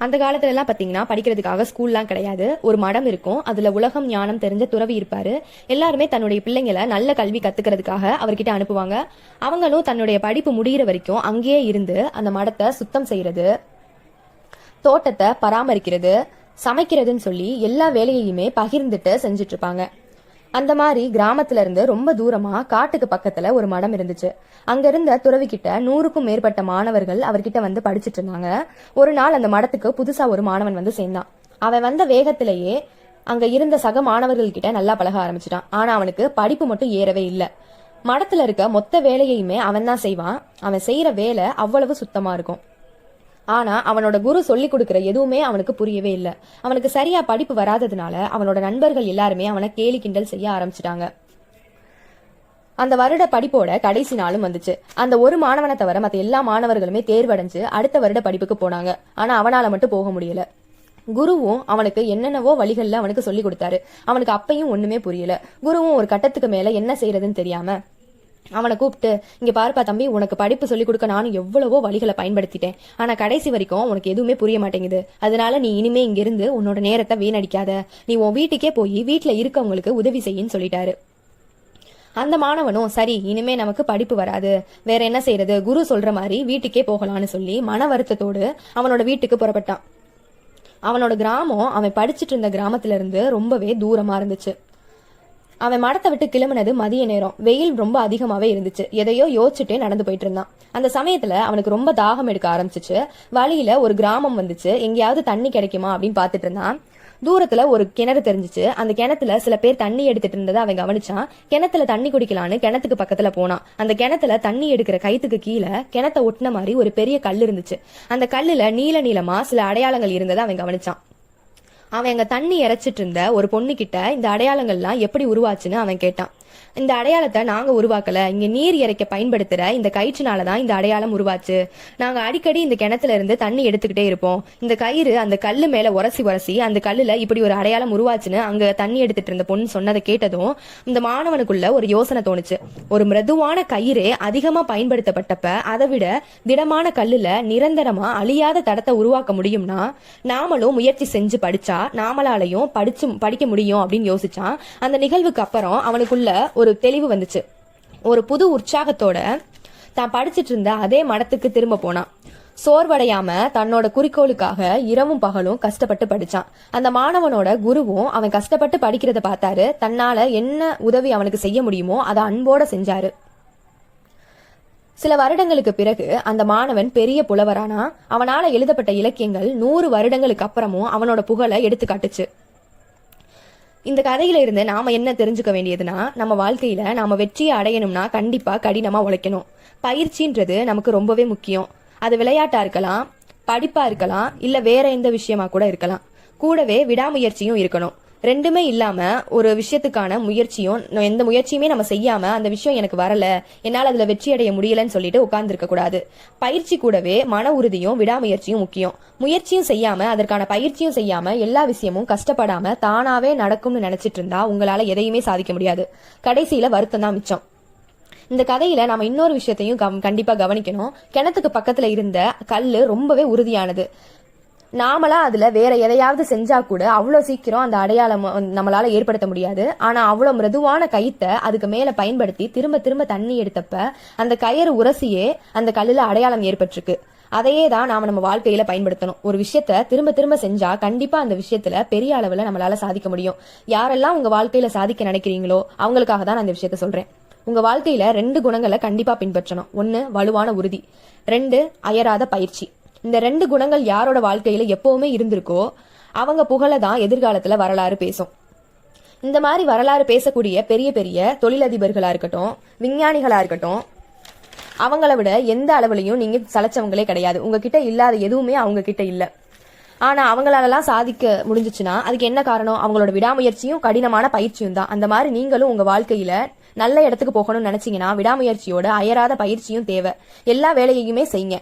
அந்த காலத்துல எல்லாம் பாத்தீங்கன்னா படிக்கிறதுக்காக ஸ்கூல்லாம் கிடையாது. ஒரு மடம் இருக்கும், அதுல உலகம் ஞானம் தெரிஞ்ச துறவி இருப்பாரு. எல்லாருமே தன்னுடைய பிள்ளைங்களை நல்ல கல்வி கத்துக்கிறதுக்காக அவர்கிட்ட அனுப்புவாங்க. அவங்களும் தன்னுடைய படிப்பு முடிகிற வரைக்கும் அங்கேயே இருந்து அந்த மடத்தை சுத்தம் செய்யறது, தோட்டத்தை பராமரிக்கிறது, சமைக்கிறதுன்னு சொல்லி எல்லா வேலையுமே பகிர்ந்துட்டு செஞ்சுட்டு இருப்பாங்க. அந்த மாதிரி கிராமத்துல இருந்து ரொம்ப தூரமா காட்டுக்கு பக்கத்துல ஒரு மடம் இருந்துச்சு. அங்க இருந்த துறவிக்கிட்ட 100க்கும் மேற்பட்ட மாணவர்கள் அவர்கிட்ட வந்து படிச்சுட்டு இருந்தாங்க. ஒரு நாள் அந்த மடத்துக்கு புதுசா ஒரு மாணவன் வந்து சேர்ந்தான். அவன் வந்த வேகத்திலேயே அங்க இருந்த சக மாணவர்கள் கிட்ட நல்லா பழக ஆரம்பிச்சிட்டான். ஆனா அவனுக்கு படிப்பு மட்டும் ஏறவே இல்லை. மடத்துல இருக்க மொத்த வேலையுமே அவன் தான் செய்வான். அவன் செய்யற வேலை அவ்வளவு சுத்தமா இருக்கும். ஆனா அவனோட குரு சொல்லி கொடுக்கற எதுவுமே அவனுக்கு புரியவே இல்லை. அவனுக்கு சரியா படிப்பு வராததுனால அவனோட நண்பர்கள் எல்லாருமே அவனை கேலி கிண்டல் செய்ய ஆரம்பிச்சிட்டாங்க. அந்த வருட படிப்போட கடைசி நாளும் வந்துச்சு. அந்த ஒரு மாணவனை தவிர மற்ற எல்லா மாணவர்களுமே தேர்வடைஞ்சு அடுத்த வருட படிப்புக்கு போனாங்க. ஆனா அவனால மட்டும் போக முடியல. குருவும் அவனுக்கு என்னென்னவோ வழிகள்ல அவனுக்கு சொல்லி கொடுத்தாரு. அவனுக்கு அப்பையும் ஒண்ணுமே புரியல. குருவும் ஒரு கட்டத்துக்கு மேல என்ன செய்யறதுன்னு தெரியாம அவனை கூப்பிட்டு, இங்க பாருப்பா தம்பி, உனக்கு படிப்பு சொல்லிக் கொடுக்க நானும் எவ்வளவோ வழிகளை பயன்படுத்திட்டேன். ஆனா கடைசி வரைக்கும் உனக்கு எதுவுமே புரிய மாட்டேங்குது. அதனால நீ இனிமே இங்க இருந்து உன்னோட நேரத்தை வீணடிக்காத. நீ உன் வீட்டுக்கே போய் வீட்டுல இருக்கவங்களுக்கு உதவி செய்யின்னு சொல்லிட்டாரு. அந்த மாணவனும் சரி, இனிமே நமக்கு படிப்பு வராது, வேற என்ன செய்யறது, குரு சொல்ற மாதிரி வீட்டுக்கே போகலான்னு சொல்லி மன வருத்தத்தோடு அவனோட வீட்டுக்கு புறப்பட்டான். அவனோட கிராமம் அவன் படிச்சுட்டு இருந்த கிராமத்துல இருந்து ரொம்பவே தூரமா இருந்துச்சு. அவன் மடத்தை விட்டு கிளம்புனது மதிய நேரம். வெயில் ரொம்ப அதிகமாவே இருந்துச்சு. எதையோ யோசிச்சுட்டே நடந்து போயிட்டு இருந்தான். அந்த சமயத்துல அவனுக்கு ரொம்ப தாகம் எடுக்க ஆரம்பிச்சிச்சு. வழியில ஒரு கிராமம் வந்துச்சு. எங்கேயாவது தண்ணி கிடைக்குமா அப்படின்னு பாத்துட்டு இருந்தான். தூரத்துல ஒரு கிணறு தெரிஞ்சிச்சு. அந்த கிணத்துல சில பேர் தண்ணி எடுத்துட்டு இருந்ததை அவன் கவனிச்சான். கிணத்துல தண்ணி குடிக்கலான்னு கிணத்துக்கு பக்கத்துல போனான். அந்த கிணத்துல தண்ணி எடுக்கிற கைத்துக்கு கீழே கிணத்தை ஒட்டின மாதிரி ஒரு பெரிய கல் இருந்துச்சு. அந்த கல்லுல நீல நீளமா சில அடையாளங்கள் இருந்ததை அவன் கவனிச்சான். அவன் அங்க தண்ணி இறைச்சிட்டு இருந்த ஒரு பொண்ணு கிட்ட இந்த அடையாளங்கள்லாம் எப்படி உருவாச்சுன்னு அவன் கேட்டான். இந்த அடையாளத்தை நாங்க உருவாக்கல, இங்க நீர் இறைக்க பயன்படுத்துற இந்த கயிற்றுனாலதான் இந்த அடையாளம் உருவாச்சு. நாங்க அடிக்கடி இந்த கிணத்துல இருந்து தண்ணி எடுத்துக்கிட்டே இருப்போம். இந்த கயிறு அந்த கல்லு மேல உரசி அந்த கல்லுல இப்படி ஒரு அடையாளம் உருவாச்சுன்னு அங்க தண்ணி எடுத்துட்டு இருந்த பொண்ணு சொன்னதை கேட்டதும் இந்த மாணவனுக்குள்ள ஒரு யோசனை தோணுச்சு. ஒரு மிருதுவான கயிறே அதிகமா பயன்படுத்தப்பட்டப்ப அதை விட திடமான கல்லுல நிரந்தரமா அழியாத தடத்தை உருவாக்க முடியும்னா நாமளும் முயற்சி செஞ்சு படிச்சா நாமளாலையும் படிக்க முடியும் அப்படின்னு யோசிச்சான். அந்த நிகழ்வுக்கு அப்புறம் அவனுக்குள்ள ஒரு தெளிவு வந்துச்சு. ஒரு புது உற்சாகத்தோட தான் படிச்சிட்டு இருந்த அதே மடத்துக்கு திரும்ப போனான். சோர்வடையாம தன்னோட குறிக்கோளுக்காக இரவும் பகலும் கஷ்டப்பட்டு படிச்சான். அந்த மாணவனோட குருவும் அவன் கஷ்டப்பட்டு படிக்கிறத பார்த்தாரு. தன்னால என்ன உதவி அவனுக்கு செய்ய முடியுமோ அதை அன்போட செஞ்சாரு. சில வருடங்களுக்கு பிறகு அந்த மாணவன் பெரிய புலவரானா. அவனால எழுதப்பட்ட இலக்கியங்கள் 100 வருடங்களுக்கு அப்புறமும் அவனோட புகழை எடுத்து காட்டுச்சு. இந்த கதையில இருந்து நாம என்ன தெரிஞ்சுக்க வேண்டியதுன்னா, நம்ம வாழ்க்கையில நாம வெற்றியை அடையணும்னா கண்டிப்பா கடினமா உழைக்கணும். பயிற்சின்றது நமக்கு ரொம்பவே முக்கியம். அது விளையாட்டா இருக்கலாம், படிப்பா இருக்கலாம், இல்ல வேற எந்த விஷயமா கூட இருக்கலாம். கூடவே விடாமுயற்சியும் இருக்கணும். ரெண்டுமே இல்லாம ஒரு விஷயத்துக்கான முயற்சியும் எந்த முயற்சியுமே நம்ம செய்யாம அந்த விஷயம் எனக்கு வரல, என்னால் அதுல வெற்றி அடைய முடியலன்னு சொல்லிட்டு உட்கார்ந்து இருக்க கூடாது. பயிற்சி கூடவே மன உறுதியும் விடாமுயற்சியும் முக்கியம். முயற்சியும் செய்யாம அதற்கான பயிற்சியும் செய்யாம எல்லா விஷயமும் கஷ்டப்படாம தானாவே நடக்கும்னு நினைச்சிட்டு இருந்தா உங்களால எதையுமே சாதிக்க முடியாது. கடைசியில வருத்தம் தான் மிச்சம். இந்த கதையில நாம இன்னொரு விஷயத்தையும் கண்டிப்பா கவனிக்கணும். கிணத்துக்கு பக்கத்துல இருந்த கல்லு ரொம்பவே உறுதியானது. நாமளா அதுல வேற எதையாவது செஞ்சா கூட அவ்வளவு சீக்கிரம் அந்த அடையாளம் நம்மளால ஏற்படுத்த முடியாது. ஆனா அவ்வளவு மிருதுவான கயித்தை அதுக்கு மேல பயன்படுத்தி திரும்ப திரும்ப தண்ணி எடுத்தப்ப அந்த கயிறு உரசியே அந்த கல்லுல அடையாளம் ஏற்பட்டிருக்கு. அதையே தான் நாம நம்ம வாழ்க்கையில பயன்படுத்தணும். ஒரு விஷயத்த திரும்ப திரும்ப செஞ்சா கண்டிப்பா அந்த விஷயத்துல பெரிய அளவுல நம்மளால சாதிக்க முடியும். யாரெல்லாம் உங்க வாழ்க்கையில சாதிக்க நினைக்கிறீங்களோ அவங்களுக்காக தான் நான் இந்த விஷயத்த சொல்றேன். உங்க வாழ்க்கையில 2 குணங்களை கண்டிப்பா பின்பற்றணும். 1 வலுவான உறுதி, 2 அயராத பயிற்சி. இந்த 2 குணங்கள் யாரோட வாழ்க்கையில எப்பவுமே இருந்திருக்கோ அவங்க புகழதான் எதிர்காலத்துல வரலாறு பேசும். இந்த மாதிரி வரலாறு பேசக்கூடிய பெரிய பெரிய தொழிலதிபர்களா இருக்கட்டும், விஞ்ஞானிகளா இருக்கட்டும், அவங்கள விட எந்த அளவுலையும் நீங்க சளைச்சவங்களே கிடையாது. உங்ககிட்ட இல்லாத எதுவுமே அவங்க கிட்ட இல்ல. ஆனா அவங்களாலலாம் சாதிக்க முடிஞ்சிச்சுன்னா அதுக்கு என்ன காரணம்? அவங்களோட விடாமுயற்சியும் கடினமான பயிற்சியும் தான். அந்த மாதிரி நீங்களும் உங்க வாழ்க்கையில நல்ல இடத்துக்கு போகணும்னு நினைச்சீங்கன்னா விடாமுயற்சியோட அயராத பயிற்சியும் தேவை. எல்லா வேலையுமே செய்யுங்க.